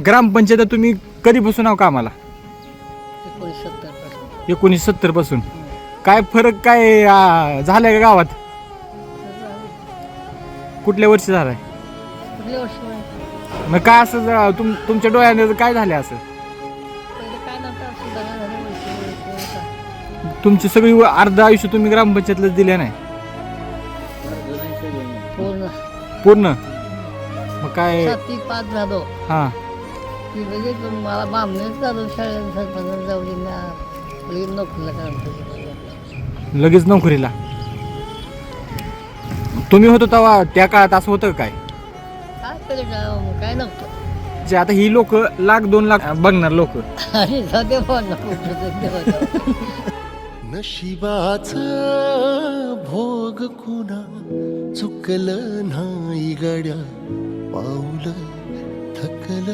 ग्रामपंचायत तुम्ही कधीपासून आहो कामाला? 1970 1970 पासून. काय फरक काय झालाय का गावात? कुठल्या वर्षी झालाय? कुठल्या वर्षी मग काय असं तुमच्या डोळ्याने काय झालं असं? पहिले काय नव्हतं सुधारणा झाली वर्षी तुमची सगळी अर्ध आयुष्य तुम्ही ग्रामपंचायतला दिले नाही पूर्ण पूर्ण? मग काय 7वी पास झालो हा की लगेच मला बामणेच झालो शाळेत सरपंच जाऊ लगेच नोकरीला काढतो. लगेच नोकरीला? तुम्ही होतो तेव्हा त्या काळात असं होतं काय? काय केलं काय नव्हतं. जे आता ही लोक 1,00,000-2,00,000 बघणार लोक. आणि सध्या पण नको नशिबाच भोग कुणा चुकलं नाही गड्या पाऊल थकलं